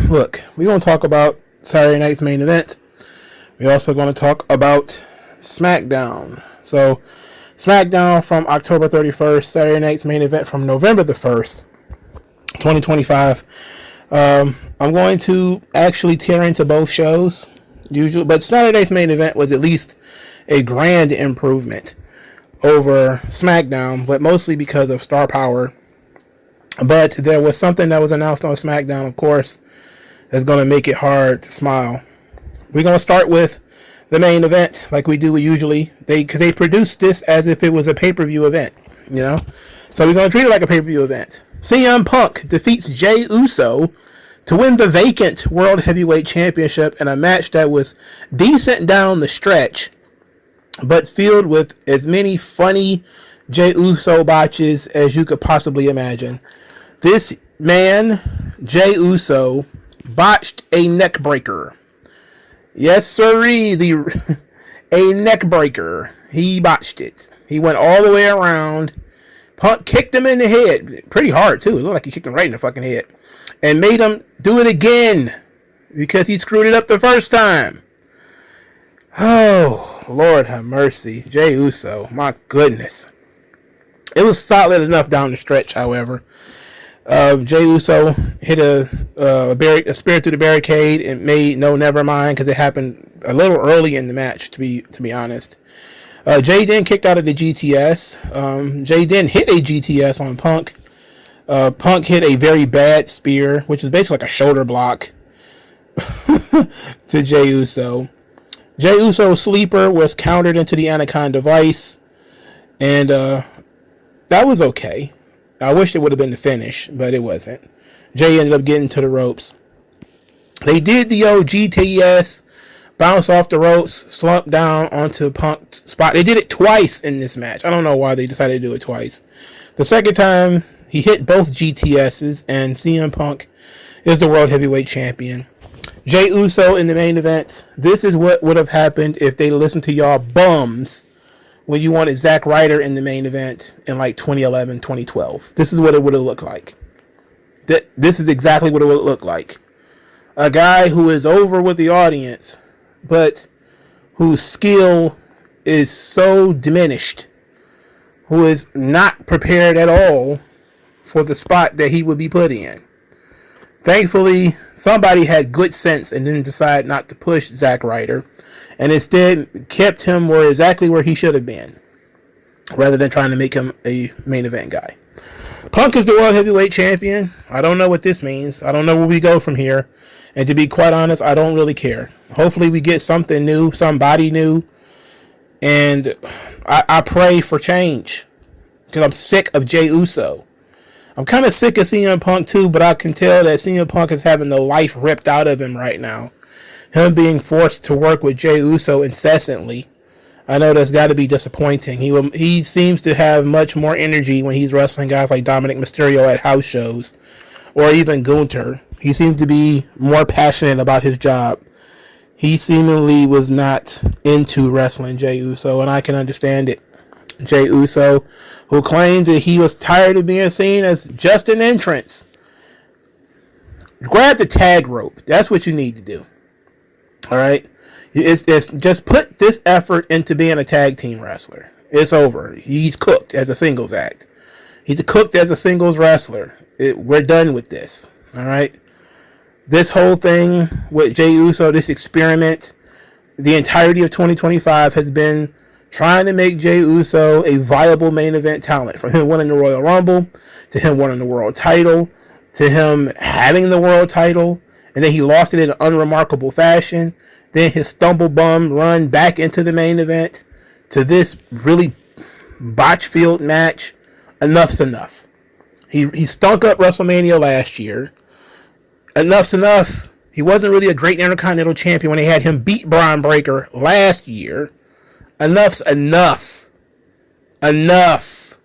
we're going to talk about Saturday night's main event. We're also going to talk about Smackdown. So, Smackdown from October 31st, Saturday night's main event from November the 1st, 2025. I'm going to actually tear into both shows, usually, but Saturday's main event was at least a grand improvement over SmackDown, but mostly because of star power. But there was something that was announced on SmackDown, of course, that's going to make it hard to smile. We're going to start with the main event, like we do usually. Because they produced this as if it was a pay-per-view event, you know? So we're going to treat it like a pay-per-view event. CM Punk defeats Jey Uso to win the vacant World Heavyweight Championship in a match that was decent down the stretch, but filled with as many funny Jey Uso botches as you could possibly imagine. This man, Jey Uso, botched a neck breaker. Yes, sirree, a neck breaker. He botched it. He went all the way around. Punk kicked him in the head. Pretty hard, too. It looked like he kicked him right in the fucking head. And made him do it again because he screwed it up the first time. Oh, Lord have mercy. Jey Uso, my goodness. It was solid enough down the stretch, however. Jey Uso hit a spear through the barricade and made no never mind because it happened a little early in the match, to be honest. Jay then kicked out of the GTS. Jay then hit a GTS on Punk. Punk hit a very bad spear, which is basically like a shoulder block to Jey Uso. Jey Uso's sleeper was countered into the Anaconda Vice, and that was okay. I wish it would have been the finish, but it wasn't. Jey ended up getting to the ropes. They did the old GTS, bounce off the ropes, slump down onto Punk's spot. They did it twice in this match. I don't know why they decided to do it twice. The second time, he hit both GTSs, and CM Punk is the World Heavyweight Champion. Jey Uso in the main event. This is what would have happened if they listened to y'all bums when you wanted Zack Ryder in the main event in like 2011, 2012. This is what it would have looked like. This is exactly what it would look like. A guy who is over with the audience, but whose skill is so diminished, who is not prepared at all for the spot that he would be put in. Thankfully, somebody had good sense and didn't decide not to push Zack Ryder, and instead kept him exactly where he should have been, rather than trying to make him a main event guy. Punk is the World Heavyweight Champion. I don't know what this means. I don't know where we go from here. And to be quite honest, I don't really care. Hopefully we get something new, somebody new. And I pray for change, because I'm sick of Jey Uso. I'm kind of sick of CM Punk too, but I can tell that CM Punk is having the life ripped out of him right now. Him being forced to work with Jey Uso incessantly. I know that's got to be disappointing. He seems to have much more energy when he's wrestling guys like Dominic Mysterio at house shows, or even Gunther. He seems to be more passionate about his job. He seemingly was not into wrestling Jey Uso, and I can understand it. Jey Uso, who claims that he was tired of being seen as just an entrance. Grab the tag rope. That's what you need to do. All right? It's just put this effort into being a tag team wrestler. It's over. He's cooked as a singles act. He's cooked as a singles wrestler. We're done with this. All right? This whole thing with Jey Uso, this experiment, the entirety of 2025 has been trying to make Jey Uso a viable main event talent. From him winning the Royal Rumble, to him winning the world title, to him having the world title, and then he lost it in an unremarkable fashion. Then his stumble bum run back into the main event, to this really botch-filled match. Enough's enough. He stunk up WrestleMania last year. Enough's enough. He wasn't really a great Intercontinental Champion when they had him beat Braun Breaker last year. Enough's enough. Enough.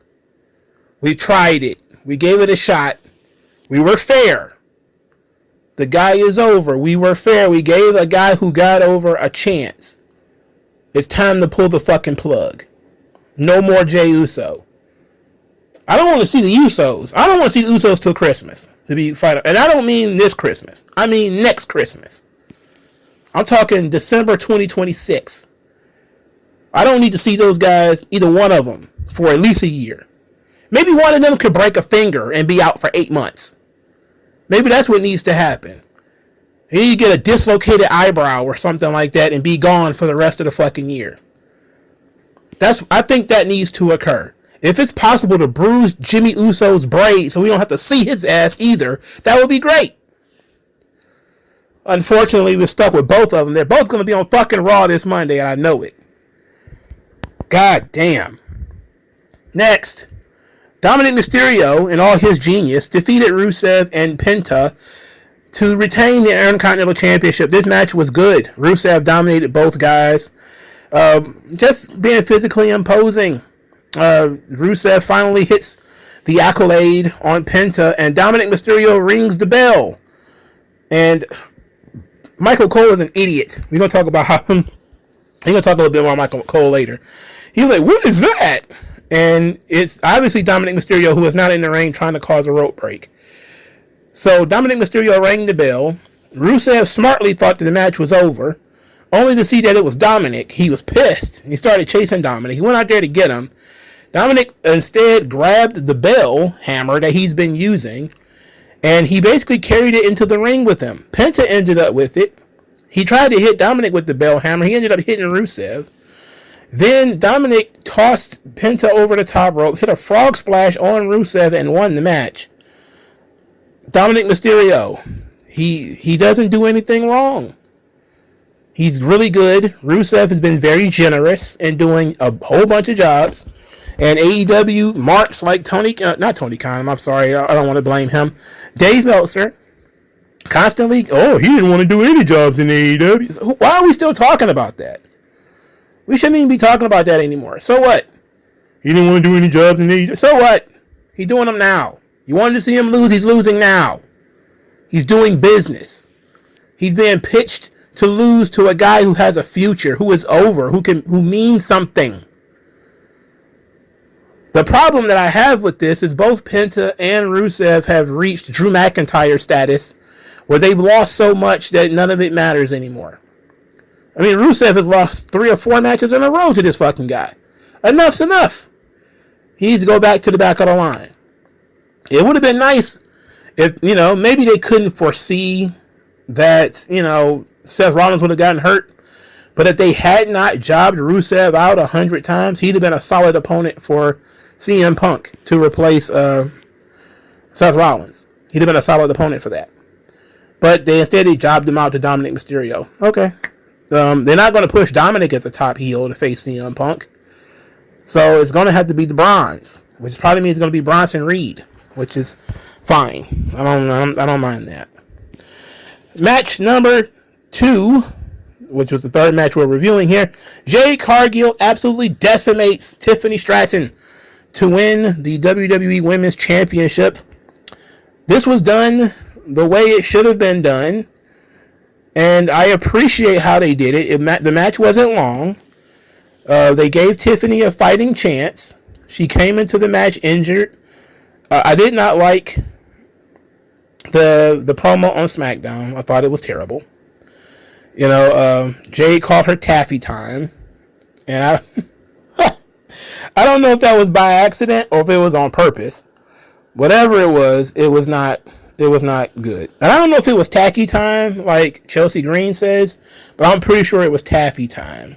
We tried it. We gave it a shot. We were fair. The guy is over. We were fair. We gave a guy who got over a chance. It's time to pull the fucking plug. No more Jey Uso. I don't want to see the Usos. I don't want to see the Usos till Christmas to be fighting. And I don't mean this Christmas. I mean next Christmas. I'm talking December 2026. I don't need to see those guys, either one of them, for at least a year. Maybe one of them could break a finger and be out for 8 months. Maybe that's what needs to happen. You need to get a dislocated eyebrow or something like that and be gone for the rest of the fucking year. I think that needs to occur. If it's possible to bruise Jimmy Uso's braid so we don't have to see his ass either, that would be great. Unfortunately, we're stuck with both of them. They're both going to be on fucking Raw this Monday, and I know it. God damn. Next, Dominic Mysterio, in all his genius, defeated Rusev and Penta to retain the Intercontinental Championship. This match was good. Rusev dominated both guys. Just being physically imposing. Rusev finally hits the accolade on Penta, and Dominic Mysterio rings the bell. And Michael Cole is an idiot. We're going to talk about how we're going to talk a little bit more about Michael Cole later. He's like, what is that? And it's obviously Dominic Mysterio, who is not in the ring trying to cause a rope break. So Dominic Mysterio rang the bell. Rusev smartly thought that the match was over, only to see that it was Dominic. He was pissed. He started chasing Dominic. He went out there to get him. Dominic instead grabbed the bell hammer that he's been using, and he basically carried it into the ring with him. Penta ended up with it. He tried to hit Dominic with the bell hammer. He ended up hitting Rusev. Then Dominic tossed Penta over the top rope, hit a frog splash on Rusev, and won the match. Dominic Mysterio, he doesn't do anything wrong. He's really good. Rusev has been very generous in doing a whole bunch of jobs. And AEW marks like not Tony Khan, I'm sorry, I don't want to blame him. Dave Meltzer constantly, he didn't want to do any jobs in AEW. Why are we still talking about that? We shouldn't even be talking about that anymore. So what? He didn't want to do any jobs in AEW. So what? He's doing them now. You wanted to see him lose, he's losing now. He's doing business. He's being pitched to lose to a guy who has a future, who is over, who means something. The problem that I have with this is both Penta and Rusev have reached Drew McIntyre status, where they've lost so much that none of it matters anymore. I mean, Rusev has lost 3 or 4 matches in a row to this fucking guy. Enough's enough. He needs to go back to the back of the line. It would have been nice if, maybe they couldn't foresee that, Seth Rollins would have gotten hurt. But if they had not jobbed Rusev out 100 times, he'd have been a solid opponent for CM Punk to replace Seth Rollins. He'd have been a solid opponent for that. But they jobbed him out to Dominic Mysterio. Okay. They're not going to push Dominic as a top heel to face CM Punk. So it's going to have to be the Bronze, which probably means it's going to be Bronson Reed, which is fine. I don't mind that. Match number 2, which was the third match we're reviewing here. Jade Cargill absolutely decimates Tiffany Stratton to win the WWE Women's Championship. This was done the way it should have been done, and I appreciate how they did it. The match wasn't long. They gave Tiffany a fighting chance. She came into the match injured. I did not like the promo on Smackdown. I thought it was terrible. Jade called her taffy time, and I don't know if that was by accident or if it was on purpose. Whatever it was not good. And I don't know if it was tacky time, like Chelsea Green says, but I'm pretty sure it was taffy time,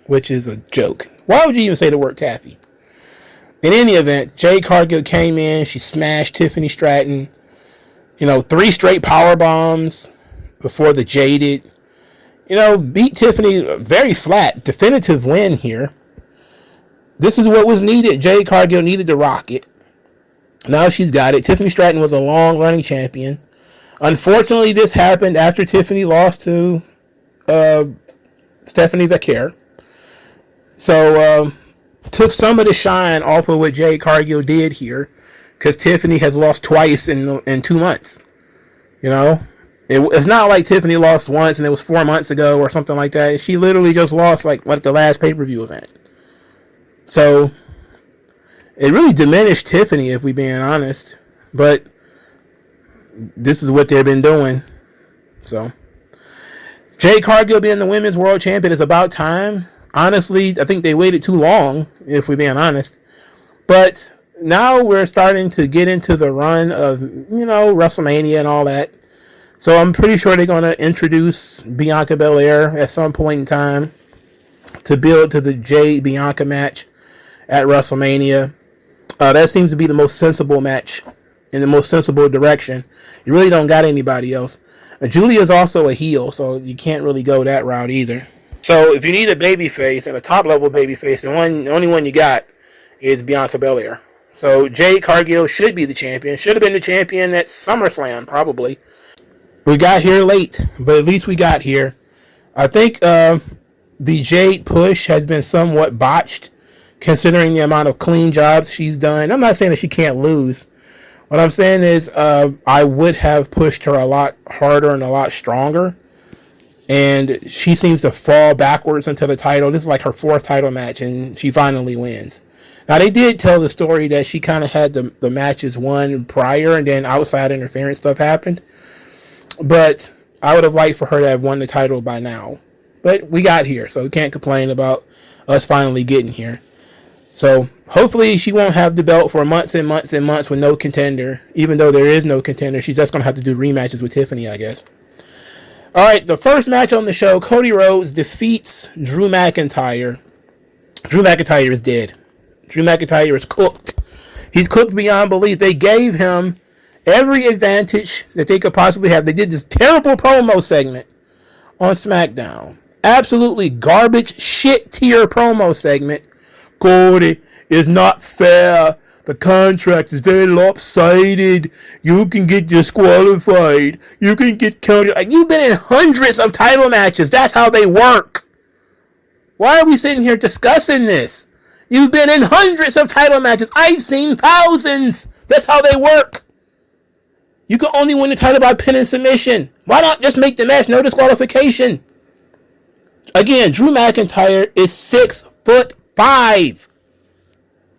which is a joke. Why would you even say the word taffy? In any event, Jade Cargill came in, she smashed Tiffany Stratton, 3 straight power bombs before the Jaded. Beat Tiffany very flat. Definitive win here. This is what was needed. Jade Cargill needed to rock it. Now she's got it. Tiffany Stratton was a long-running champion. Unfortunately, this happened after Tiffany lost to Stephanie Vaquer. So, took some of the shine off of what Jade Cargill did here, because Tiffany has lost twice in 2 months. It's not like Tiffany lost once and it was 4 months ago or something like that. She literally just lost like the last pay-per-view event. So It really diminished Tiffany, if we're being honest. But this is what they've been doing. So, Jade Cargill being the women's world champion is about time. Honestly, I think they waited too long, if we're being honest. But now we're starting to get into the run of, WrestleMania and all that. So I'm pretty sure they're going to introduce Bianca Belair at some point in time to build to the Jade Bianca match at WrestleMania. That seems to be the most sensible match in the most sensible direction. You really don't got anybody else. Julia's also a heel, so you can't really go that route either. So if you need a babyface and a top-level babyface, the only one you got is Bianca Belair. So Jade Cargill should be the champion. Should have been the champion at SummerSlam, probably. We got here late, but at least we got here. I think the Jade push has been somewhat botched, considering the amount of clean jobs she's done. I'm not saying that she can't lose. What I'm saying is I would have pushed her a lot harder and a lot stronger. And she seems to fall backwards into the title. This is like her 4th title match, and she finally wins. Now, they did tell the story that she kind of had the matches won prior, and then outside interference stuff happened. But I would have liked for her to have won the title by now. But we got here, so we can't complain about us finally getting here. So hopefully she won't have the belt for months and months and months with no contender. Even though there is no contender, she's just going to have to do rematches with Tiffany, I guess. All right, the first match on the show, Cody Rhodes defeats Drew McIntyre. Drew McIntyre is dead. Drew McIntyre is cooked. He's cooked beyond belief. They gave him every advantage that they could possibly have. They did this terrible promo segment on Smackdown. Absolutely garbage, shit tier promo segment. Cody, it's not fair. The contract is very lopsided. You can get disqualified. You can get counted. Like, you've been in hundreds of title matches. That's how they work. Why are we sitting here discussing this? You've been in hundreds of title matches. I've seen thousands. That's how they work. You can only win the title by pin and submission. Why not just make the match no disqualification? Again, Drew McIntyre is 6'5".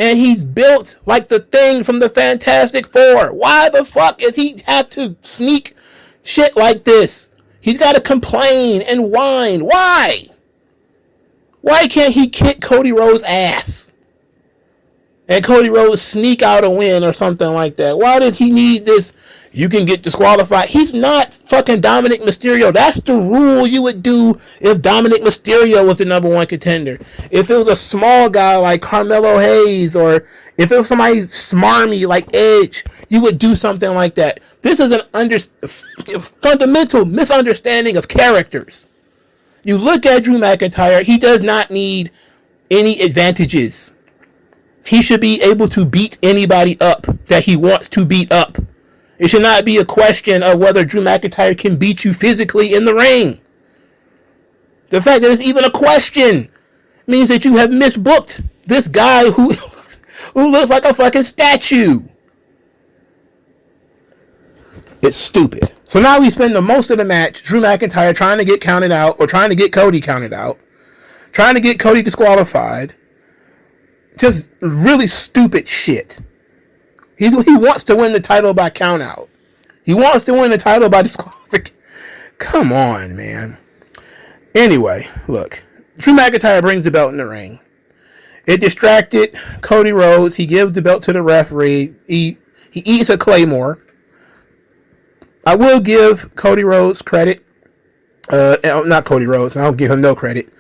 And he's built like the Thing from the Fantastic Four. Why the fuck does he have to sneak shit like this? He's got to complain and whine. Why? Why can't he kick Cody Rhodes' ass? And Cody Rhodes sneak out a win or something like that. Why does he need this? You can get disqualified. He's not fucking Dominic Mysterio. That's the rule you would do if Dominic Mysterio was the number 1 contender. If it was a small guy like Carmelo Hayes, or if it was somebody smarmy like Edge, you would do something like that. This is an fundamental misunderstanding of characters. You look at Drew McIntyre, he does not need any advantages. He should be able to beat anybody up that he wants to beat up. It should not be a question of whether Drew McIntyre can beat you physically in the ring. The fact that it's even a question means that you have misbooked this guy who looks like a fucking statue. It's stupid. So now we spend the most of the match, Drew McIntyre trying to get counted out, or trying to get Cody counted out, trying to get Cody disqualified. Just really stupid shit. He wants to win the title by count out. He wants to win the title by disqualification. Come on, man. Anyway, look. Drew McIntyre brings the belt in the ring. It distracted Cody Rhodes. He gives the belt to the referee. He eats a Claymore. I will give Cody Rhodes credit. Not Cody Rhodes. I don't give him no credit.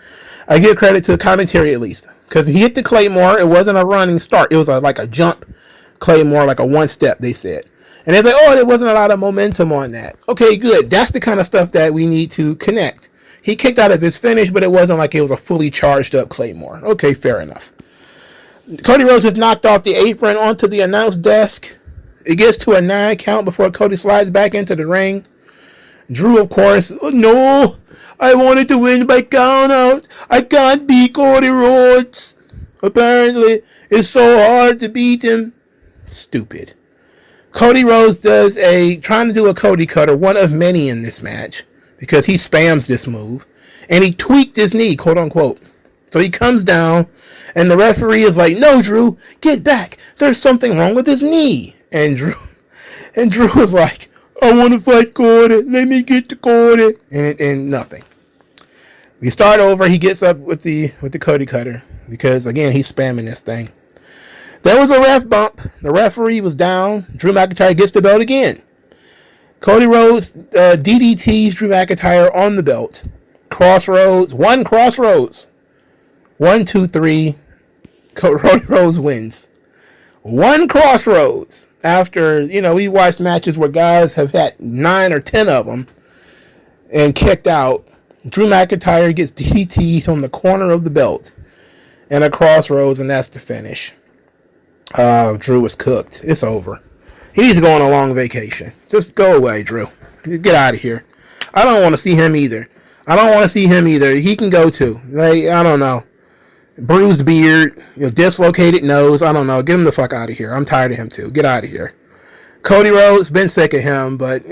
I give credit to the commentary at least. Because he hit the Claymore. It wasn't a running start. It was like a jump Claymore, like a one-step, they said. And they're like, oh, there wasn't a lot of momentum on that. Okay, good. That's the kind of stuff that we need to connect. He kicked out of his finish, but it wasn't like it was a fully charged up Claymore. Okay, fair enough. Cody Rhodes is knocked off the apron onto the announce desk. It gets to a 9 count before Cody slides back into the ring. Drew, of course, no, I wanted to win by count out. I can't beat Cody Rhodes. Apparently, it's so hard to beat him. Stupid. Cody Rhodes trying to do a Cody cutter, one of many in this match, because he spams this move, and he tweaked his knee, quote unquote. So he comes down, and the referee is like, "No, Drew, get back. There's something wrong with his knee." And Drew was like, "I want to fight Gordon. Let me get to Gordon." And nothing. We start over. He gets up with the Cody cutter because again he's spamming this thing. There was a ref bump. The referee was down. Drew McIntyre gets the belt again. Cody Rhodes DDTs Drew McIntyre on the belt. Crossroads. 1, 2, 3. Cody Rhodes wins. 1 Crossroads. After, we watched matches where guys have had 9 or 10 of them and kicked out. Drew McIntyre gets DDT'd on the corner of the belt and a Crossroads, and that's the finish. Drew was cooked. It's over. He needs to go on a long vacation. Just go away, Drew. Get out of here. I don't want to see him either. He can go too. I don't know. Bruised beard, dislocated nose. I don't know. Get him the fuck out of here. I'm tired of him too. Get out of here. Cody Rhodes, been sick of him, but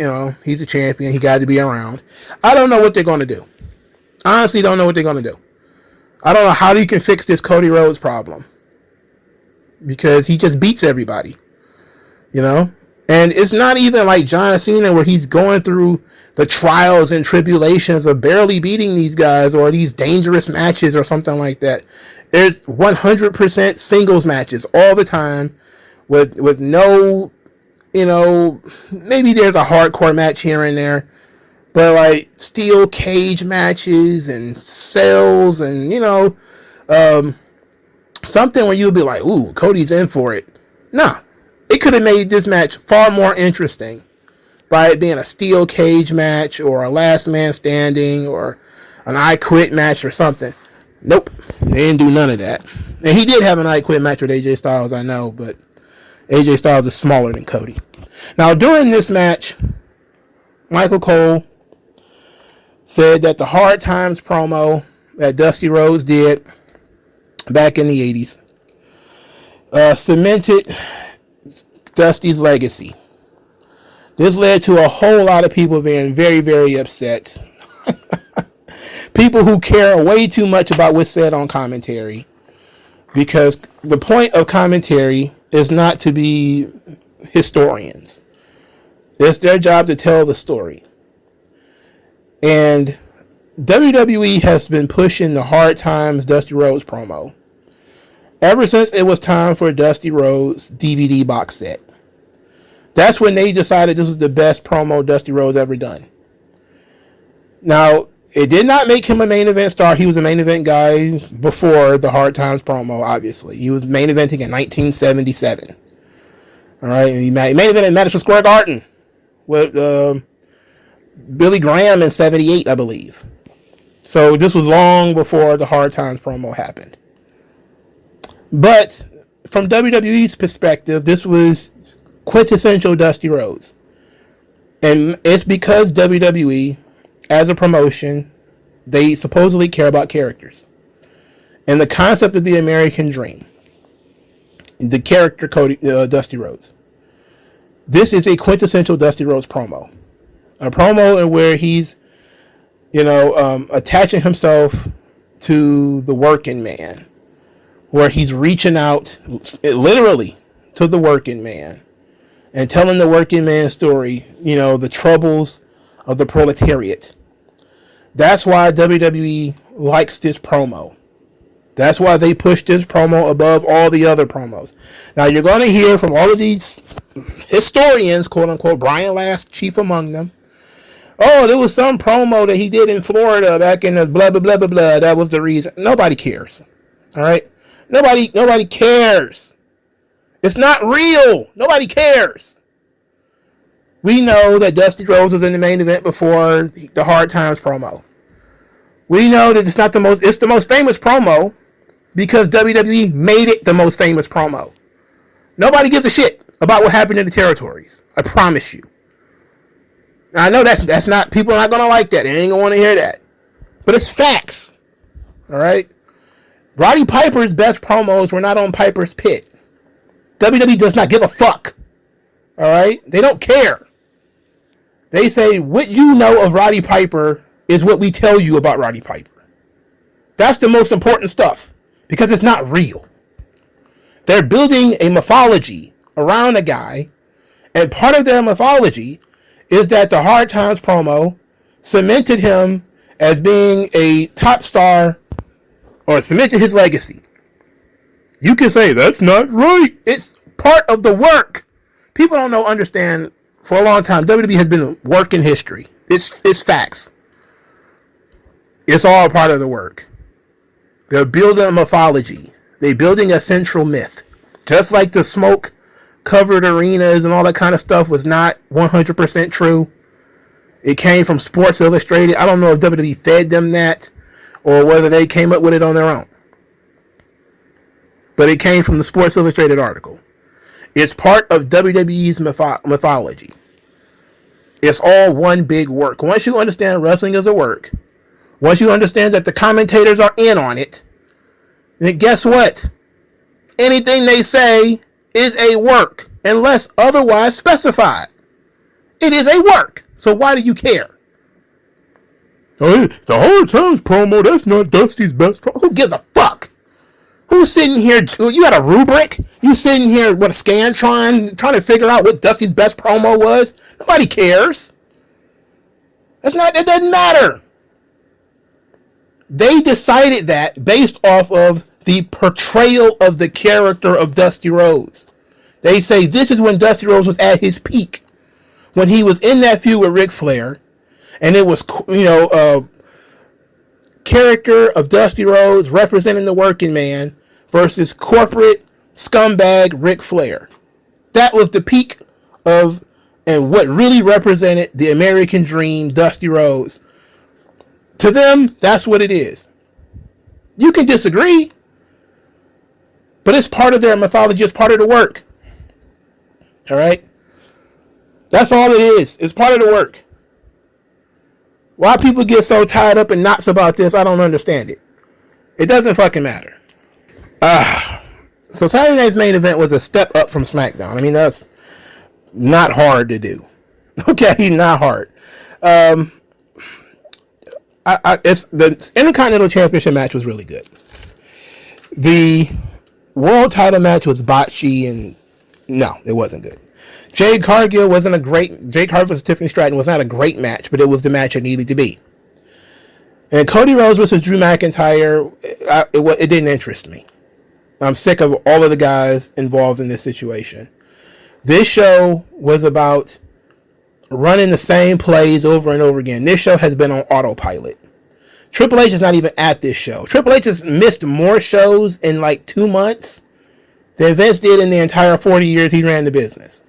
he's a champion. He got to be around. I don't know what they're going to do. Honestly, don't know what they're going to do. I don't know how you can fix this Cody Rhodes problem because he just beats everybody. And it's not even like John Cena where he's going through the trials and tribulations of barely beating these guys or these dangerous matches or something like that. There's 100% singles matches all the time with no, maybe there's a hardcore match here and there, but like steel cage matches and cells and, something where you'll be like, ooh, Cody's in for it. Nah. It could have made this match far more interesting by it being a steel cage match or a last man standing or an I Quit match or something. Nope. They didn't do none of that. And he did have an I Quit match with AJ Styles, I know, but AJ Styles is smaller than Cody. Now, during this match, Michael Cole said that the Hard Times promo that Dusty Rhodes did back in the 80s cemented Dusty's legacy. This led to a whole lot of people being very, very upset. People who care way too much about what's said on commentary. Because the point of commentary is not to be historians. It's their job to tell the story. And WWE has been pushing the Hard Times Dusty Rhodes promo ever since it was time for Dusty Rhodes DVD box set. That's when they decided this was the best promo Dusty Rhodes ever done. Now, it did not make him a main event star. He was a main event guy before the Hard Times promo, obviously. He was main eventing in 1977. All right, he main evented in Madison Square Garden with Billy Graham in 78, I believe. So this was long before the Hard Times promo happened. But from WWE's perspective, this was quintessential Dusty Rhodes. And it's because WWE, as a promotion, they supposedly care about characters. And the concept of the American Dream, the character Dusty Rhodes. This is a quintessential Dusty Rhodes promo. A promo where he's, attaching himself to the working man. Where he's reaching out, literally, to the working man. And telling the working man story, the troubles of the proletariat. That's why WWE likes this promo. That's why they push this promo above all the other promos. Now, you're going to hear from all of these historians, quote unquote, Brian Last, chief among them. Oh, there was some promo that he did in Florida back in the blah, blah, blah, blah, blah. That was the reason. Nobody cares. All right? Nobody cares. It's not real. Nobody cares. We know that Dusty Rhodes was in the main event before the Hard Times promo. We know that it's the most famous promo because WWE made it the most famous promo. Nobody gives a shit about what happened in the territories. I promise you. Now, I know that's not, people are not going to like that. They ain't going to want to hear that. But it's facts. All right? Roddy Piper's best promos were not on Piper's Pit. WWE does not give a fuck. All right? They don't care. They say, what you know of Roddy Piper is what we tell you about Roddy Piper. That's the most important stuff because it's not real. They're building a mythology around a guy, and part of their mythology is that the Hard Times promo cemented him as being a top star or cemented his legacy. You can say that's not right. It's part of the work. People don't understand. For a long time, WWE has been working history. It's facts. It's all part of the work. They're building a mythology. They're building a central myth. Just like the smoke-covered arenas and all that kind of stuff was not 100% true. It came from Sports Illustrated. I don't know if WWE fed them that or whether they came up with it on their own. But it came from the Sports Illustrated article. It's part of WWE's mythology. It's all one big work. Once you understand wrestling is a work, once you understand that the commentators are in on it, then guess what? Anything they say is a work, unless otherwise specified. It is a work. So why do you care? Oh, the Hard Times promo, that's not Dusty's best promo. Who gives a fuck? Who's sitting here? You got a rubric? You sitting here with a Scantron trying to figure out what Dusty's best promo was? Nobody cares. That doesn't matter. They decided that based off of the portrayal of the character of Dusty Rhodes. They say this is when Dusty Rhodes was at his peak. When he was in that feud with Ric Flair. And it was, character of Dusty Rhodes representing the working man versus corporate scumbag Ric Flair. That was the peak of and what really represented the American dream, Dusty Rhodes. To them, that's what it is. You can disagree, but it's part of their mythology. It's part of the work. All right? That's all it is. It's part of the work. Why people get so tied up in knots about this, I don't understand it. It doesn't fucking matter. So Saturday night's main event was a step up from Smackdown. I mean, that's not hard to do. Okay, not hard. It's the Intercontinental Championship match was really good. The world title match was botchy, and no, it wasn't good. Jade Cargill versus Tiffany Stratton was not a great match, but it was the match it needed to be. And Cody Rhodes versus Drew McIntyre, it didn't interest me. I'm sick of all of the guys involved in this situation. This show was about running the same plays over and over again. This show has been on autopilot. Triple H is not even at this show. Triple H has missed more shows in like 2 months than Vince did in the entire 40 years he ran the business.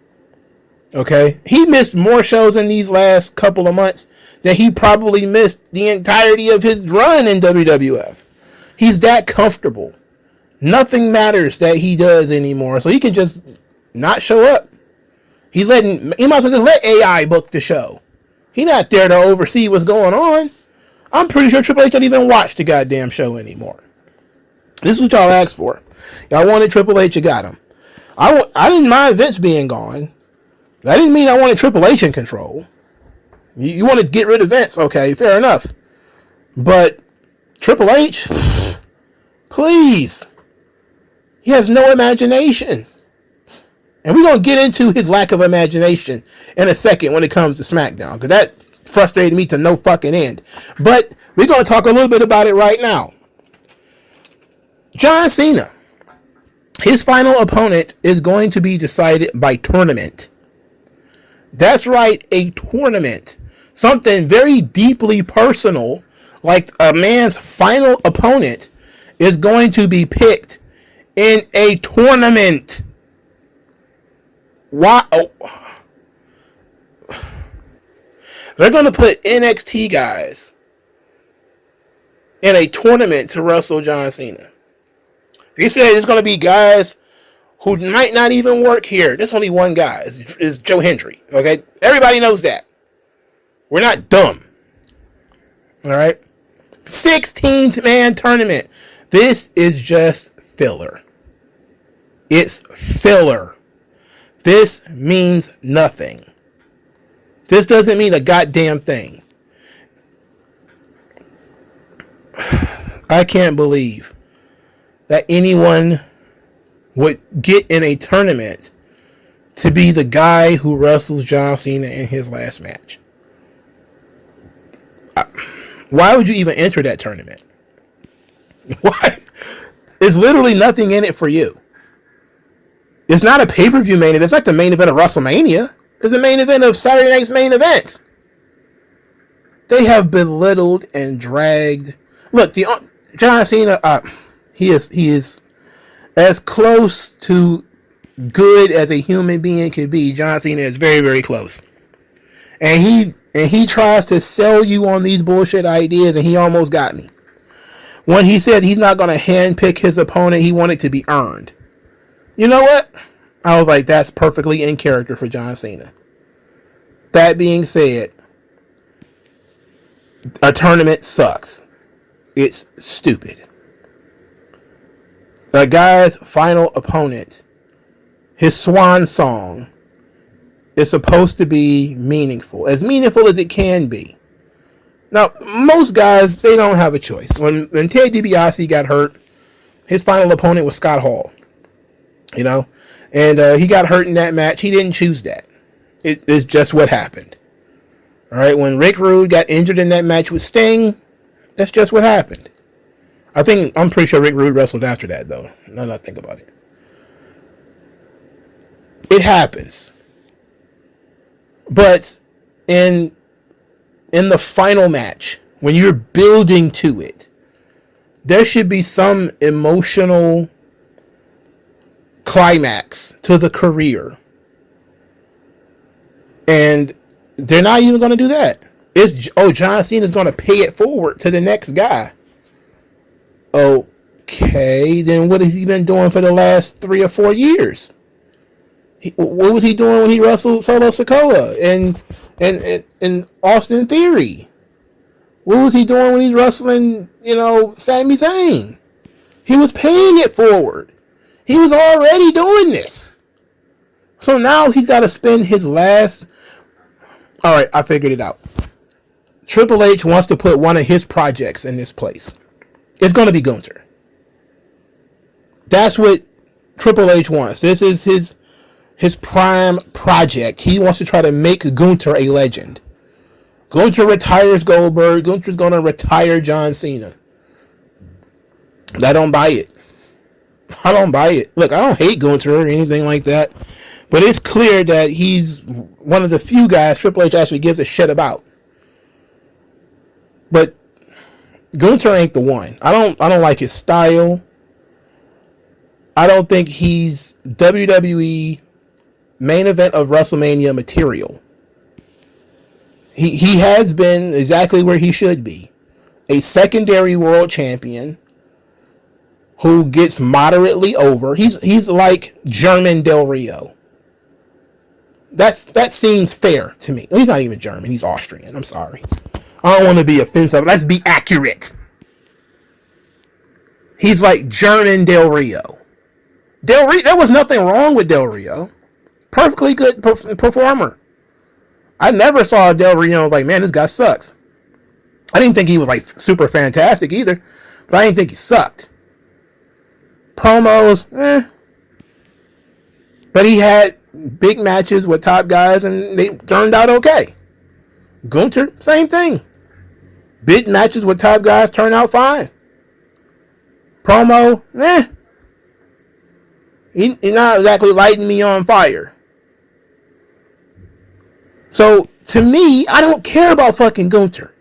Okay? He missed more shows in these last couple of months than he probably missed the entirety of his run in WWF. He's that comfortable. Nothing matters that he does anymore, so he can just not show up. He might as well just let AI book the show. He's not there to oversee what's going on. I'm pretty sure Triple H don't even watch the goddamn show anymore. This is what y'all asked for. Y'all wanted Triple H, you got him. I didn't mind Vince being gone. That didn't mean I wanted Triple H in control. You want to get rid of Vince, okay, fair enough. But Triple H, please. He has no imagination. And we're going to get into his lack of imagination in a second when it comes to SmackDown, because that frustrated me to no fucking end. But we're going to talk a little bit about it right now. John Cena, his final opponent is going to be decided by tournament. That's right, a tournament. Something very deeply personal, like a man's final opponent, is going to be picked in a tournament. Why? Oh. They're going to put NXT guys in a tournament to wrestle John Cena. They said it's going to be guys who might not even work here. There's only one guy. Is Joe Hendry. Okay? Everybody knows that. We're not dumb. Alright? 16-man tournament. This is just filler. It's filler. This means nothing. This doesn't mean a goddamn thing. I can't believe that anyone would get in a tournament to be the guy who wrestles John Cena in his last match. Why would you even enter that tournament? Why? There's literally nothing in it for you. It's not a pay-per-view main event. It's not the main event of WrestleMania. It's the main event of Saturday night's main event. They have belittled and dragged. Look, John Cena, he is as close to good as a human being could be. John Cena is very, very close. And he tries to sell you on these bullshit ideas, and he almost got me. When he said he's not going to handpick his opponent, he wanted to be earned. You know what? I was like, that's perfectly in character for John Cena. That being said, a tournament sucks. It's stupid. A guy's final opponent, his swan song, is supposed to be meaningful. As meaningful as it can be. Now, most guys, they don't have a choice. When Ted DiBiase got hurt, his final opponent was Scott Hall. You know? And he got hurt in that match. He didn't choose that. It's just what happened. Alright, when Rick Rude got injured in that match with Sting, that's just what happened. I'm pretty sure Rick Rude wrestled after that, though. Now that I think about it. It happens. But in the final match, when you're building to it, there should be some emotional climax to the career. And they're not even going to do that. John Cena's going to pay it forward to the next guy. Okay, then what has he been doing for the last 3 or 4 years? What was he doing when he wrestled Solo Sikoa and Austin Theory? What was he doing when he's wrestling, Sami Zayn? He was paying it forward. He was already doing this. So now he's got to spend his last... All right, I figured it out. Triple H wants to put one of his projects in this place. It's going to be Gunther. That's what Triple H wants. This is his prime project. He wants to try to make Gunther a legend. Gunther retires Goldberg. Gunther's going to retire John Cena. I don't buy it. I don't buy it. Look, I don't hate Gunther or anything like that. But it's clear that he's one of the few guys Triple H actually gives a shit about. But Gunther ain't the one. I don't like his style. I don't think he's WWE main event of WrestleMania material. He has been exactly where he should be. A secondary world champion who gets moderately over. He's like German Del Rio. That seems fair to me. He's not even German. He's Austrian. I'm sorry. I don't want to be offensive. Let's be accurate. He's like German Del Rio. Del Rio. There was nothing wrong with Del Rio. Perfectly good performer. I never saw Del Rio and was like, man, this guy sucks. I didn't think he was like super fantastic either, but I didn't think he sucked. Promos, but he had big matches with top guys and they turned out okay. Gunther, same thing. Big matches with top guys turn out fine. Promo, he's not exactly lighting me on fire. So, to me, I don't care about fucking Gunther.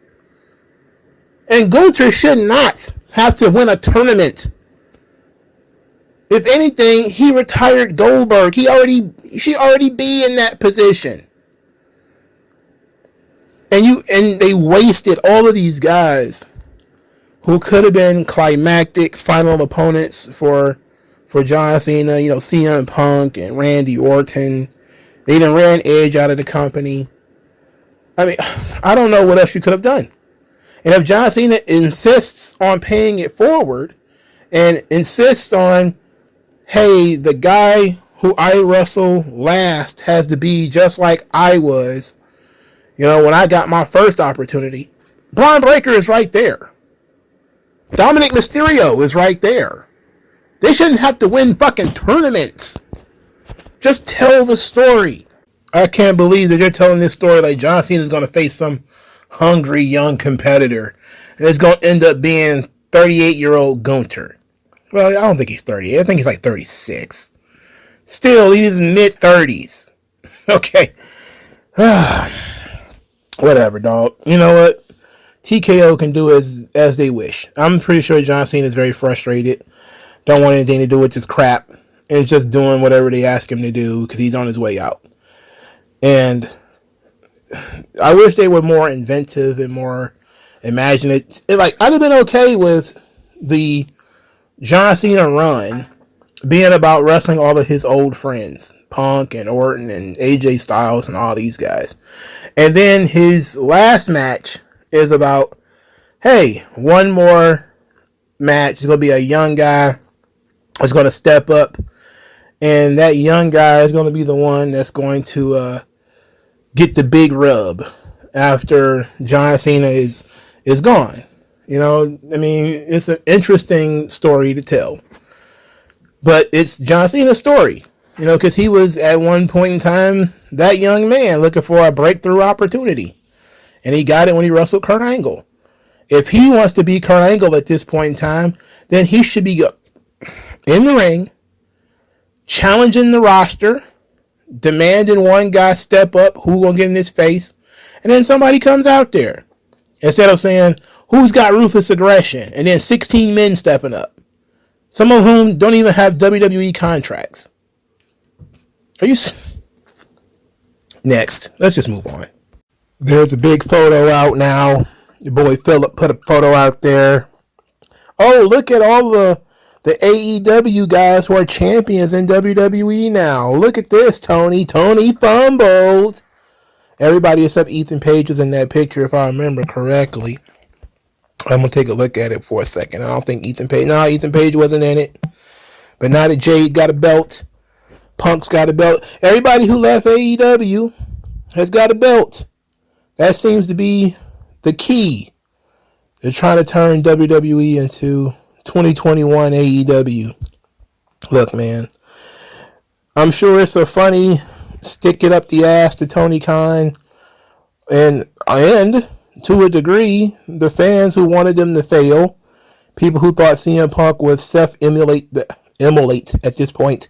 And Gunther should not have to win a tournament. If anything, he retired Goldberg. He should already be in that position. And they wasted all of these guys who could have been climactic final opponents for John Cena, CM Punk and Randy Orton. They done ran Edge out of the company. I mean, I don't know what else you could have done. And if John Cena insists on paying it forward and insists on, hey, the guy who I wrestle last has to be just like I was, when I got my first opportunity, Braun Breaker is right there. Dominic Mysterio is right there. They shouldn't have to win fucking tournaments. Just tell the story. I can't believe that you're telling this story like John Cena is going to face some hungry young competitor. And it's going to end up being 38-year-old Gunter. Well, I don't think he's 38. I think he's like 36. Still, he's in mid-30s. Okay. Whatever, dog. You know what? TKO can do as they wish. I'm pretty sure John Cena is very frustrated. Don't want anything to do with this crap. And just doing whatever they ask him to do because he's on his way out. And I wish they were more inventive and more imaginative. Like, I'd have been okay with the John Cena run being about wrestling all of his old friends. Punk and Orton and AJ Styles and all these guys. And then his last match is about, hey, one more match. It's going to be a young guy that's going to step up. And that young guy is going to be the one that's going to get the big rub after John Cena is gone. You know, I mean, it's an interesting story to tell. But it's John Cena's story. You know, because he was at one point in time that young man looking for a breakthrough opportunity. And he got it when he wrestled Kurt Angle. If he wants to be Kurt Angle at this point in time, then he should be in the ring, challenging the roster, demanding one guy step up, who gonna get in his face, and then somebody comes out there. Instead of saying, who's got ruthless aggression, and then 16 men stepping up. Some of whom don't even have WWE contracts. Are you... Next, let's just move on. There's a big photo out now. Your boy Phillip put a photo out there. Oh, look at all the AEW guys who are champions in WWE now. Look at this, Tony. Tony fumbled. Everybody except Ethan Page was in that picture, if I remember correctly. I'm going to take a look at it for a second. I don't think Ethan Page wasn't in it. But now that Jade got a belt, Punk's got a belt. Everybody who left AEW has got a belt. That seems to be the key. They're trying to turn WWE into 2021 AEW. Look, man. I'm sure it's a funny stick it up the ass to Tony Khan. And to a degree, the fans who wanted them to fail, people who thought CM Punk would self-immolate at this point,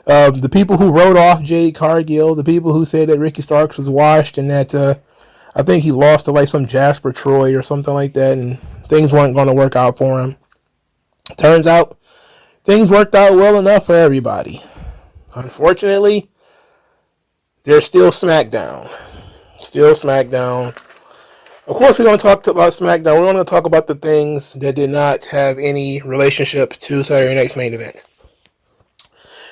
the people who wrote off Jade Cargill, the people who said that Ricky Starks was washed and that I think he lost to like some Jasper Troy or something like that, and things weren't going to work out for him. Turns out things worked out well enough for everybody. Unfortunately, there's still Smackdown. Still Smackdown. Of course, we're going to talk about Smackdown. We're going to talk about the things that did not have any relationship to Saturday Night's Main Event.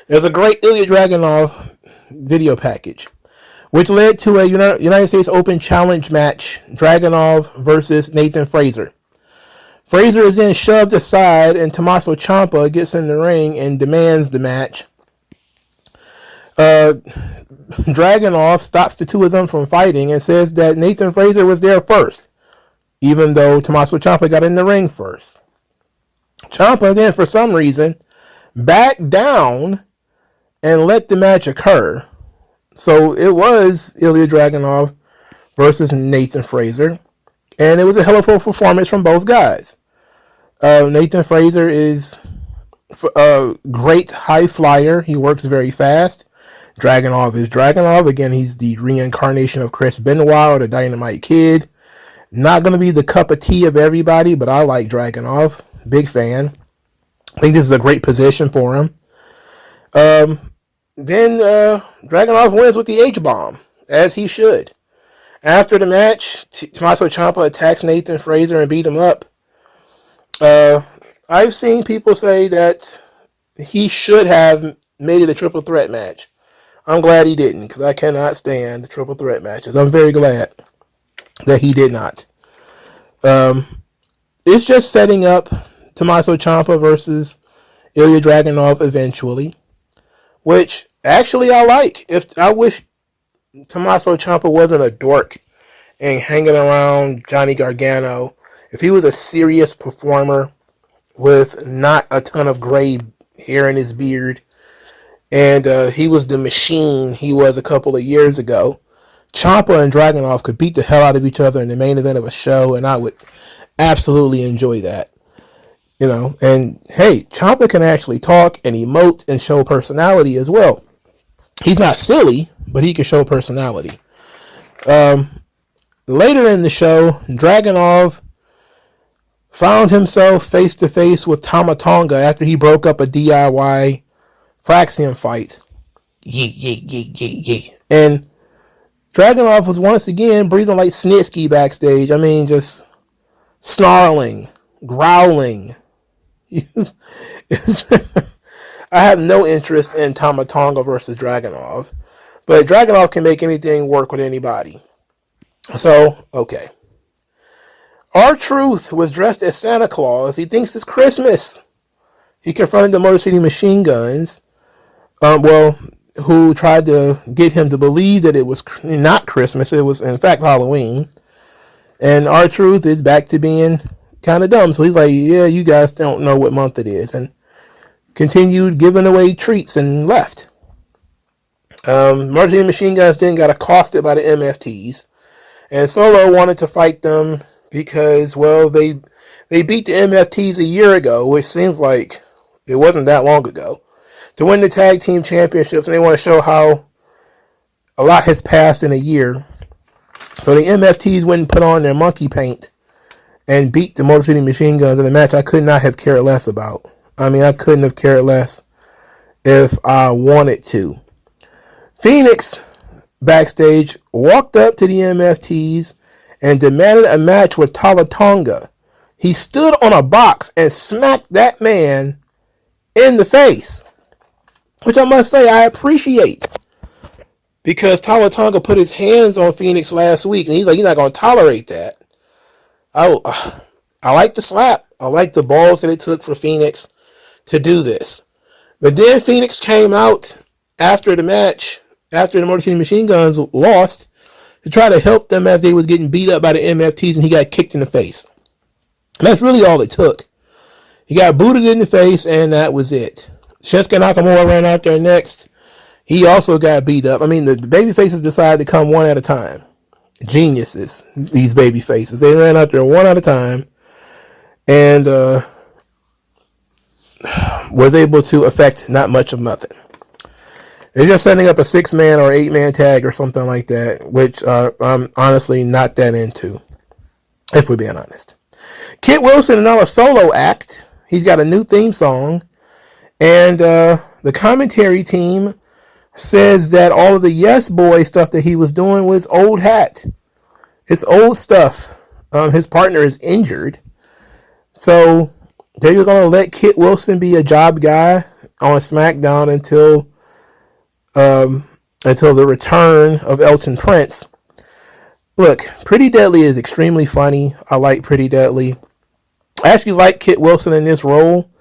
There's a great Ilya Dragunov video package, which led to a United States Open Challenge match, Dragunov versus Nathan Frazer. Frazer is then shoved aside, and Tommaso Ciampa gets in the ring and demands the match. Dragunov stops the two of them from fighting and says that Nathan Frazer was there first, even though Tommaso Ciampa got in the ring first. Ciampa then, for some reason, backed down and let the match occur. So it was Ilya Dragunov versus Nathan Frazer, and it was a hell of a performance from both guys. Nathan Frazer is a great high flyer. He works very fast. Dragunov is Dragunov. Again, he's the reincarnation of Chris Benoit or the Dynamite Kid. Not going to be the cup of tea of everybody, but I like Dragunov. Big fan. I think this is a great position for him. Then Dragunov wins with the H-bomb, as he should. After the match, Tommaso Ciampa attacks Nathan Frazer and beat him up. I've seen people say that he should have made it a triple threat match. I'm glad he didn't, because I cannot stand the triple threat matches. I'm very glad that he did not. It's just setting up Tommaso Ciampa versus Ilya Dragunov eventually, which actually I like. I wish Tommaso Ciampa wasn't a dork and hanging around Johnny Gargano. If he was a serious performer with not a ton of gray hair in his beard. And he was the machine he was a couple of years ago. Ciampa and Dragunov could beat the hell out of each other in the main event of a show, and I would absolutely enjoy that. You know, and hey, Ciampa can actually talk and emote and show personality as well. He's not silly, but he can show personality. Later in the show, Dragunov found himself face to face with Tama Tonga after he broke up a DIY Fraxium fight. Yeah. And Dragunov was once again breathing like Snitsky backstage. I mean, just snarling, growling. I have no interest in Tama Tonga versus Dragunov, but Dragunov can make anything work with anybody. So, okay. R-Truth was dressed as Santa Claus. He thinks it's Christmas. He confronted the Motor City Machine Guns, who tried to get him to believe that it was not Christmas. It was, in fact, Halloween. And R-Truth is back to being kind of dumb. So he's like, yeah, you guys don't know what month it is. And continued giving away treats and left. Motor City Machine Guns then got accosted by the MFTs. And Solo wanted to fight them because, well, they beat the MFTs a year ago, which seems like it wasn't that long ago, to win the tag team championships. And they want to show how a lot has passed in a year. So the MFTs went and put on their monkey paint and beat the Motor City Machine Guns in a match I could not have cared less about. I mean, I couldn't have cared less if I wanted to. Phoenix, backstage, walked up to the MFTs and demanded a match with Tama Tonga. He stood on a box and smacked that man in the face, which I must say I appreciate, because Tama Tonga put his hands on Phoenix last week, and he's like, you're not going to tolerate that. I like the slap. I like the balls that it took for Phoenix to do this. But then Phoenix came out after the match, after the Motor City Machine Guns lost, to try to help them as they was getting beat up by the MFTs, and he got kicked in the face. And that's really all it took. He got booted in the face, and that was it. Shinsuke Nakamura ran out there next. He also got beat up. I mean, the baby faces decided to come one at a time. Geniuses, these baby faces. They ran out there one at a time and was able to affect not much of nothing. They're just setting up a 6-man or 8-man tag or something like that, which I'm honestly not that into, if we're being honest. Kit Wilson, another solo act. He's got a new theme song, and the commentary team says that all of the Yes Boy stuff that he was doing was old hat. It's old stuff. His partner is injured, so they're going to let Kit Wilson be a job guy on SmackDown until the return of Elton Prince. Look, Pretty Deadly is extremely funny. I like Pretty Deadly. I actually like Kit Wilson in this role.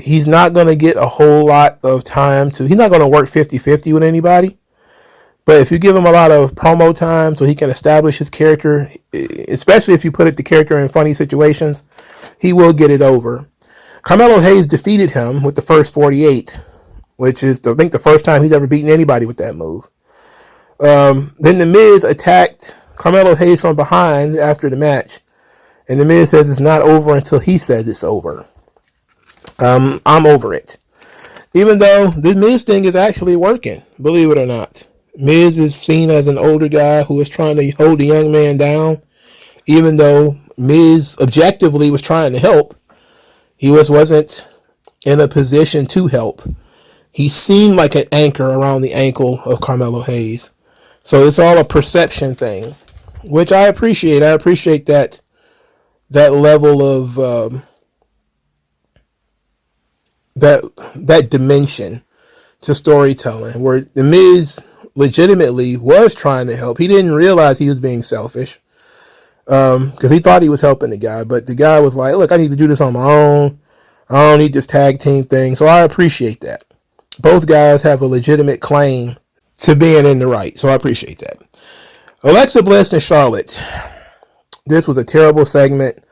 He's not going to get a whole lot of time he's not going to work 50-50 with anybody. But if you give him a lot of promo time so he can establish his character, especially if you put the character in funny situations, he will get it over. Carmelo Hayes defeated him with the first 48, which is, I think, the first time he's ever beaten anybody with that move. Then The Miz attacked Carmelo Hayes from behind after the match. And The Miz says it's not over until he says it's over. I'm over it. Even though the Miz thing is actually working, believe it or not. Miz is seen as an older guy who is trying to hold the young man down. Even though Miz objectively was trying to help, he wasn't in a position to help. He seemed like an anchor around the ankle of Carmelo Hayes. So it's all a perception thing, which I appreciate. I appreciate that level of that dimension to storytelling, where the Miz legitimately was trying to help. He didn't realize he was being selfish because he thought he was helping the guy, but the guy was like, look, I need to do this on my own. I don't need this tag team thing. So I appreciate that. Both guys have a legitimate claim to being in the right, so I appreciate that. Alexa Bliss and Charlotte. This was a terrible segment.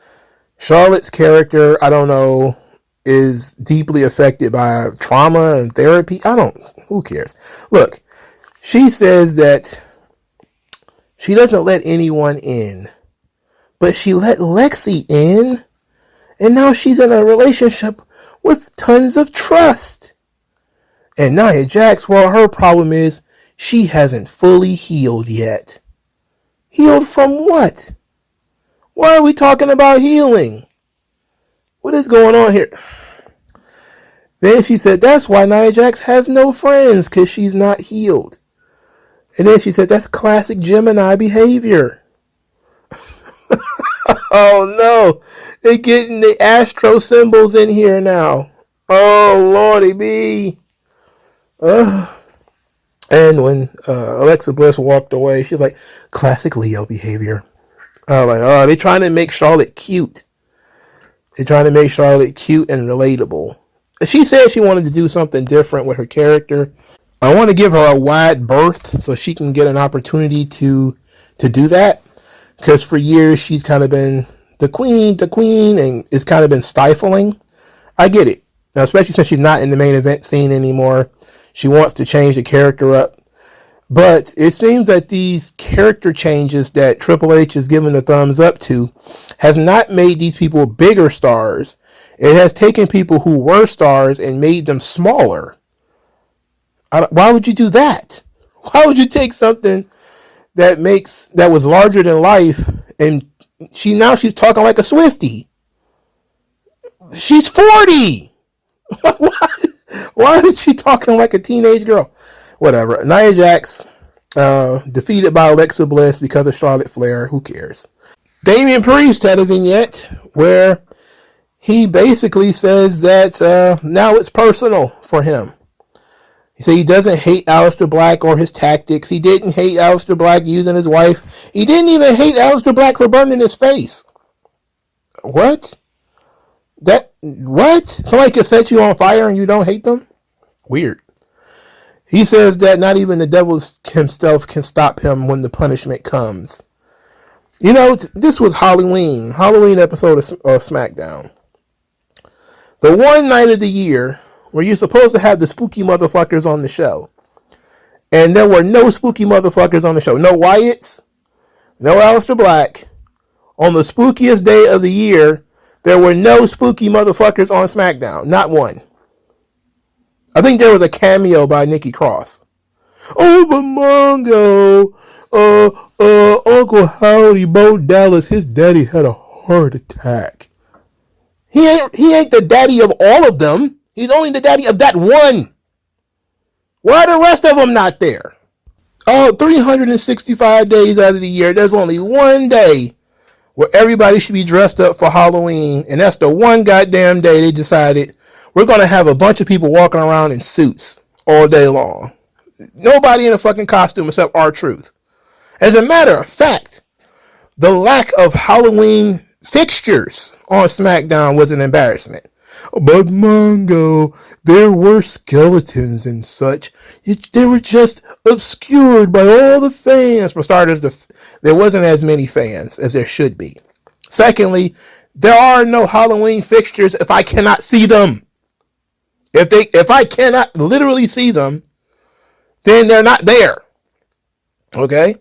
Charlotte's character, I don't know, is deeply affected by trauma and therapy. Who cares? Look, she says that she doesn't let anyone in, but she let Lexi in, and now she's in a relationship with tons of trust. And Nia Jax, well, her problem is she hasn't fully healed yet. Healed from what? Why are we talking about healing? What is going on here? Then she said that's why Nia Jax has no friends, because she's not healed. And then she said that's classic Gemini behavior. Oh no, they're getting the astro symbols in here now. Oh lordy be. And when Alexa Bliss walked away, she's like, classic Leo behavior. I was like, oh, they're trying to make Charlotte cute. They're trying to make Charlotte cute and relatable. She said she wanted to do something different with her character. I want to give her a wide berth so she can get an opportunity to do that. Because for years she's kind of been the queen, and it's kind of been stifling. I get it. Now, especially since she's not in the main event scene anymore. She wants to change the character up. But it seems that these character changes that Triple H has given the thumbs up to has not made these people bigger stars. It has taken people who were stars and made them smaller. Why would you do that? Why would you take something that was larger than life and she's talking like a Swiftie? She's 40. Why is she talking like a teenage girl? Whatever. Nia Jax defeated by Alexa Bliss because of Charlotte Flair. Who cares? Damian Priest had a vignette where he basically says that now it's personal for him. He said he doesn't hate Aleister Black or his tactics. He didn't hate Aleister Black using his wife. He didn't even hate Aleister Black for burning his face. What? What? Somebody can set you on fire and you don't hate them? Weird. He says that not even the devil himself can stop him when the punishment comes. You know, this was Halloween episode of Smackdown. The one night of the year where you're supposed to have the spooky motherfuckers on the show. And there were no spooky motherfuckers on the show. No Wyatts, no Aleister Black. On the spookiest day of the year, there were no spooky motherfuckers on SmackDown. Not one. I think there was a cameo by Nikki Cross. Oh, but Mongo, Uncle Howdy, Bo Dallas, his daddy had a heart attack. He ain't the daddy of all of them. He's only the daddy of that one. Why are the rest of them not there? Oh, 365 days out of the year, there's only one day where everybody should be dressed up for Halloween, and that's the one goddamn day they decided we're going to have a bunch of people walking around in suits all day long. Nobody in a fucking costume except R-Truth. As a matter of fact, the lack of Halloween fixtures on SmackDown was an embarrassment. But Mongo, there were skeletons and such. They were just obscured by all the fans. For starters, there wasn't as many fans as there should be. Secondly, there are no Halloween fixtures if I cannot see them. If I cannot literally see them, then they're not there. Okay?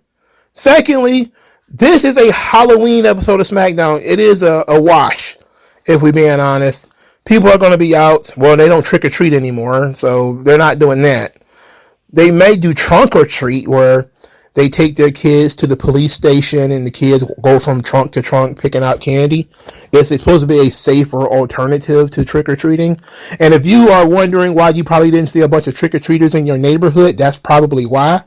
Secondly, this is a Halloween episode of SmackDown. It is a wash, if we're being honest. People are going to be out. Well, they don't trick or treat anymore, so they're not doing that. They may do trunk or treat, where they take their kids to the police station and the kids go from trunk to trunk picking out candy. It's supposed to be a safer alternative to trick or treating. And if you are wondering why you probably didn't see a bunch of trick or treaters in your neighborhood, that's probably why.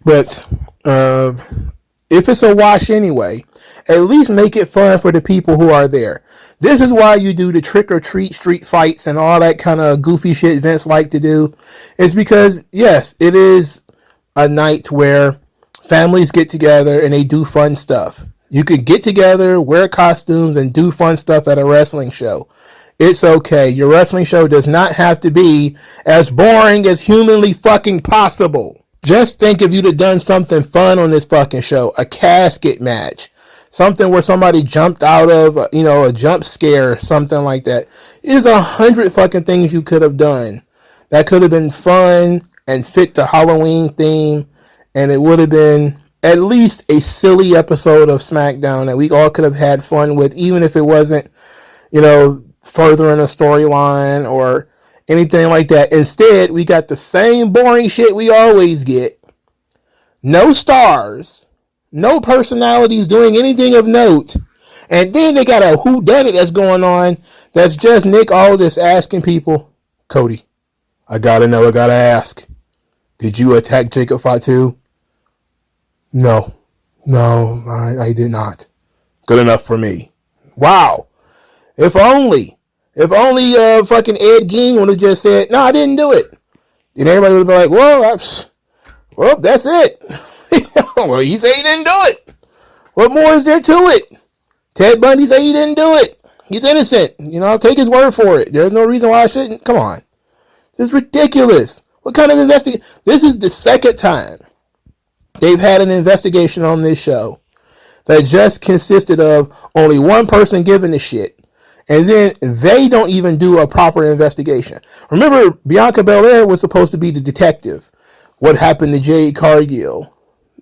But if it's a wash anyway, at least make it fun for the people who are there. This is why you do the trick-or-treat street fights and all that kind of goofy shit Vince like to do. It's because, yes, it is a night where families get together and they do fun stuff. You could get together, wear costumes, and do fun stuff at a wrestling show. It's okay. Your wrestling show does not have to be as boring as humanly fucking possible. Just think if you'd have done something fun on this fucking show. A casket match. something where somebody jumped out of, a jump scare, something like that. There's 100 fucking things you could have done that could have been fun and fit the Halloween theme, and it would have been at least a silly episode of SmackDown that we all could have had fun with, even if it wasn't, furthering a storyline or anything like that. Instead, we got the same boring shit we always get. No stars, no personalities doing anything of note, and then they got a whodunit that's going on that's just Nick Aldis asking people, Cody, I gotta ask, did you attack Jacob Fatu? No, I did not. Good enough for me. Wow. If only fucking Ed Gein would have just said, no, I didn't do it. Then everybody would be like, well, that's it. Well, he said he didn't do it. What more is there to it? Ted Bundy said he didn't do it. He's innocent. I'll take his word for it. There's no reason why I shouldn't. Come on. This is ridiculous. What kind of investigation? This is the second time they've had an investigation on this show that just consisted of only one person giving a shit. And then they don't even do a proper investigation. Remember, Bianca Belair was supposed to be the detective. What happened to Jade Cargill?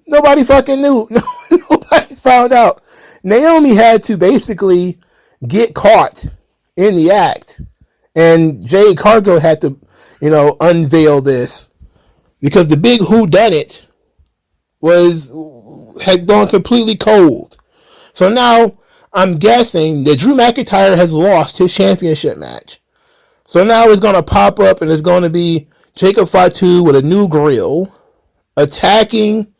Nobody fucking knew. Nobody found out. Naomi had to basically get caught in the act. And Jade Cargill had to, unveil this. Because the big whodunit had gone completely cold. So now I'm guessing that Drew McIntyre has lost his championship match. So now it's going to pop up and it's going to be Jacob Fatu with a new grill attacking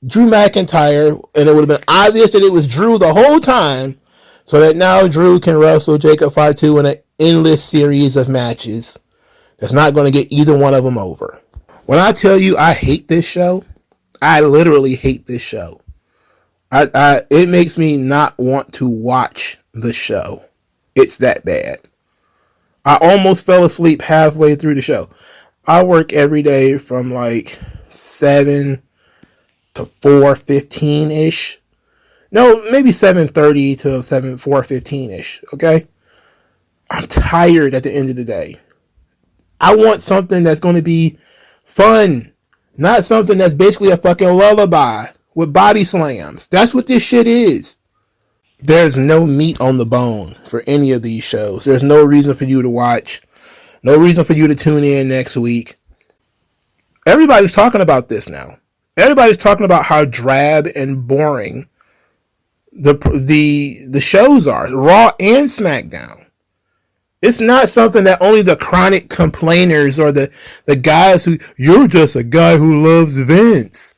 Drew McIntyre, and it would have been obvious that it was Drew the whole time, so that now Drew can wrestle Jacob Fatu in an endless series of matches that's not going to get either one of them over. When I tell you I hate this show, I literally hate this show. It makes me not want to watch the show. It's that bad. I almost fell asleep halfway through the show. I work every day from like 7 to 4:15-ish. No, maybe 7:30 to 4:15-ish, okay? I'm tired at the end of the day. I want something that's going to be fun, not something that's basically a fucking lullaby with body slams. That's what this shit is. There's no meat on the bone for any of these shows. There's no reason for you to watch. No reason for you to tune in next week. Everybody's talking about this now. Everybody's talking about how drab and boring the shows are, Raw and SmackDown. It's not something that only the chronic complainers or the guys who, you're just a guy who loves Vince.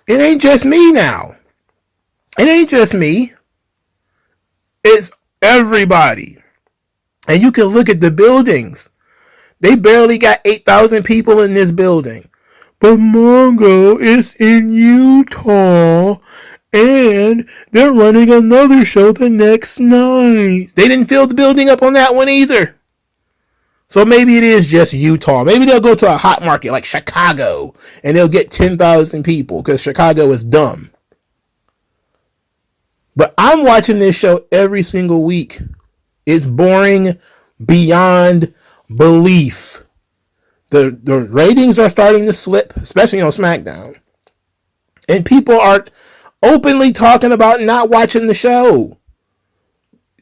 It ain't just me now. It ain't just me. It's everybody. And you can look at the buildings. They barely got 8,000 people in this building. But Mongo is in Utah. And they're running another show the next night. They didn't fill the building up on that one either. So maybe it is just Utah. Maybe they'll go to a hot market like Chicago. And they'll get 10,000 people. Because Chicago is dumb. But I'm watching this show every single week. It's boring beyond belief. The ratings are starting to slip, especially on SmackDown. And people are openly talking about not watching the show.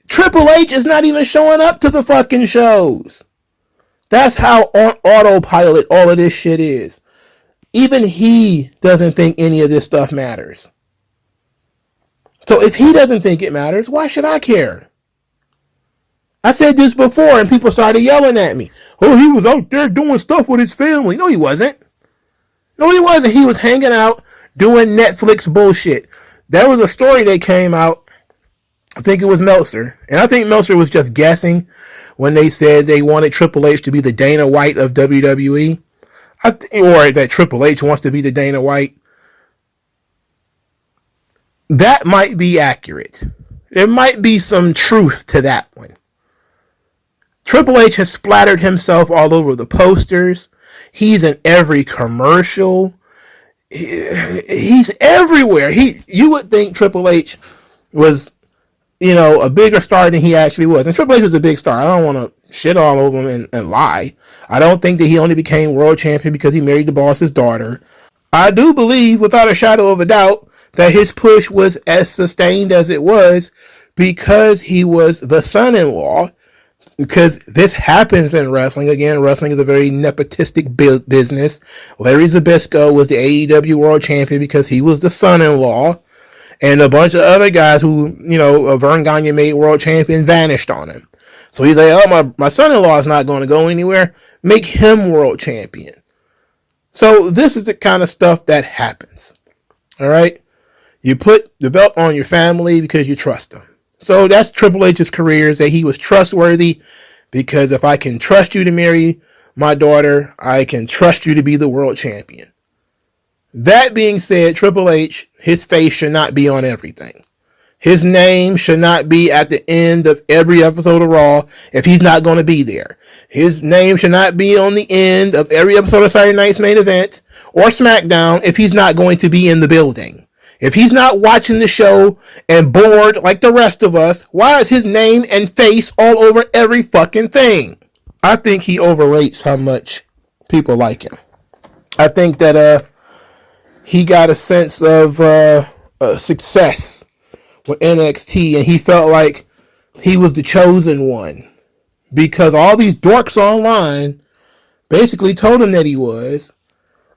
Triple H is not even showing up to the fucking shows. That's how on autopilot all of this shit is. Even he doesn't think any of this stuff matters. So if he doesn't think it matters, why should I care? I said this before and people started yelling at me. Oh, he was out there doing stuff with his family. No, he wasn't. No, he wasn't. He was hanging out doing Netflix bullshit. There was a story that came out. I think it was Meltzer. And I think Meltzer was just guessing when they said they wanted Triple H to be the Dana White of WWE. Or that Triple H wants to be the Dana White. That might be accurate. There might be some truth to that one. Triple H has splattered himself all over the posters. He's in every commercial. he's everywhere. You would think Triple H was, a bigger star than he actually was. And Triple H was a big star. I don't want to shit all over him and lie. I don't think that he only became world champion because he married the boss's daughter. I do believe, without a shadow of a doubt, that his push was as sustained as it was because he was the son-in-law. Because this happens in wrestling. Again, wrestling is a very nepotistic business. Larry Zbyszko was the AEW world champion because he was the son-in-law. And a bunch of other guys who, Vern Gagne made world champion vanished on him. So he's like, oh, my son-in-law is not going to go anywhere. Make him world champion. So this is the kind of stuff that happens. All right? You put the belt on your family because you trust them. So that's Triple H's career, is that he was trustworthy, because if I can trust you to marry my daughter, I can trust you to be the world champion. That being said, Triple H, his face should not be on everything. His name should not be at the end of every episode of Raw if he's not going to be there. His name should not be on the end of every episode of Saturday Night's Main Event or SmackDown if he's not going to be in the building. If he's not watching the show and bored like the rest of us, why is his name and face all over every fucking thing? I think he overrates how much people like him. I think that he got a sense of success with NXT, and he felt like he was the chosen one because all these dorks online basically told him that he was.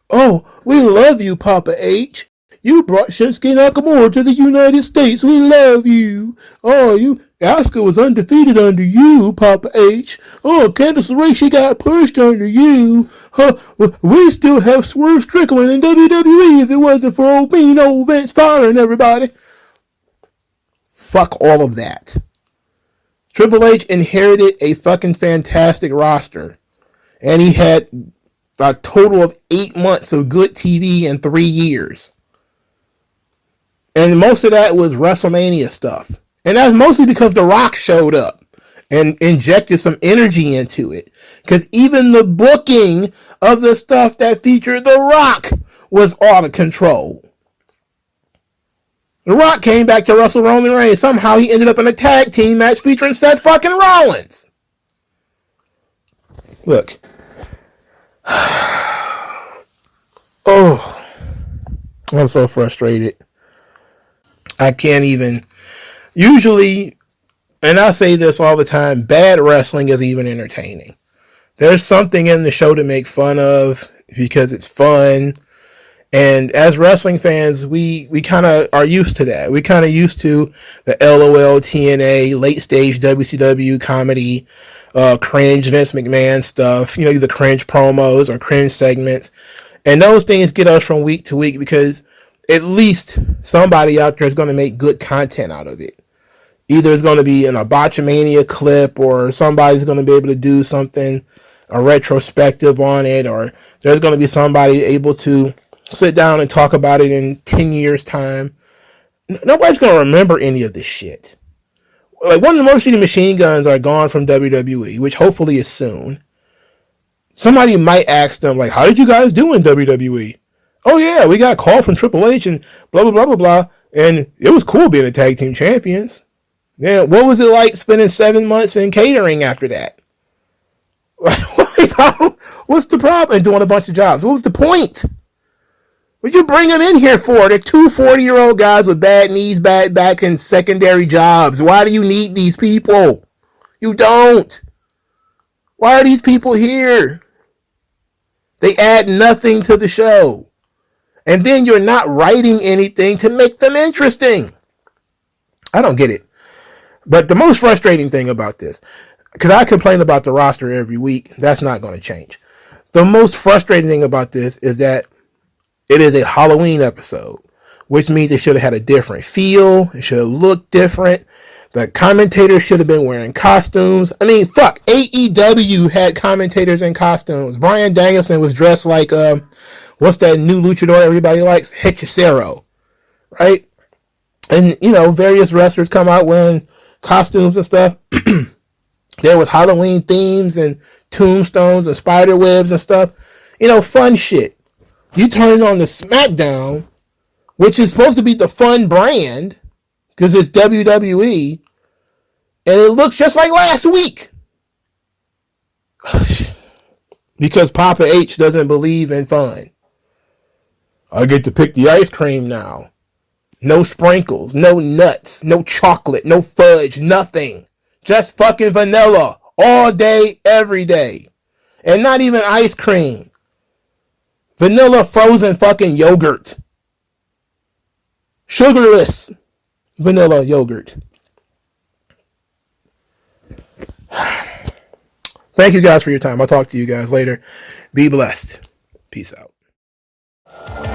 Oh, we love you, Papa H. You brought Shinsuke Nakamura to the United States. We love you. Oh, Asuka was undefeated under you, Papa H. Oh, Candice LeRae, she got pushed under you. We still have Swerve Strickland in WWE if it wasn't for old mean old Vince firing everybody. Fuck all of that. Triple H inherited a fucking fantastic roster. And he had a total of 8 months of good TV in 3 years. And most of that was WrestleMania stuff. And that's mostly because The Rock showed up and injected some energy into it. Because even the booking of the stuff that featured The Rock was out of control. The Rock came back to wrestle Roman Reigns. Somehow he ended up in a tag team match featuring Seth fucking Rollins. Look. Oh. I'm so frustrated. I can't even. Usually, and I say this all the time, bad wrestling is even entertaining. There's something in the show to make fun of because it's fun. And as wrestling fans, we kind of are used to that. We kind of used to the LOL, TNA, late stage WCW comedy, cringe Vince McMahon stuff, either cringe promos or cringe segments. And those things get us from week to week because at least somebody out there is going to make good content out of it. Either it's going to be in a Botchamania clip or somebody's going to be able to do something, a retrospective on it, or there's going to be somebody able to sit down and talk about it in 10 years' time. Nobody's going to remember any of this shit. Like, one of the Motor City Machine Guns are gone from WWE, which hopefully is soon. Somebody might ask them, like, how did you guys do in WWE? Oh, yeah, we got a call from Triple H and blah, blah, blah, blah, blah. And it was cool being a tag team champions. Yeah, what was it like spending 7 months in catering after that? What's the problem in doing a bunch of jobs? What was the point? What you bring them in here for? They're two 40-year-old guys with bad knees, bad back, and secondary jobs. Why do you need these people? You don't. Why are these people here? They add nothing to the show. And then you're not writing anything to make them interesting. I don't get it. But the most frustrating thing about this, because I complain about the roster every week, that's not going to change. The most frustrating thing about this is that it is a Halloween episode, which means it should have had a different feel. It should have looked different. The commentators should have been wearing costumes. I mean, fuck, AEW had commentators in costumes. Bryan Danielson was dressed like, what's that new luchador everybody likes? Hechicero, right? And, various wrestlers come out wearing costumes and stuff. There was Halloween themes and tombstones and spider webs and stuff. Fun shit. You turn on the Smackdown, which is supposed to be the fun brand, because it's WWE, and it looks just like last week. Because Papa H doesn't believe in fun. I get to pick the ice cream now. No sprinkles, no nuts, no chocolate, no fudge, nothing. Just fucking vanilla all day, every day. And not even ice cream. Vanilla frozen fucking yogurt. Sugarless vanilla yogurt. Thank you guys for your time. I'll talk to you guys later. Be blessed. Peace out.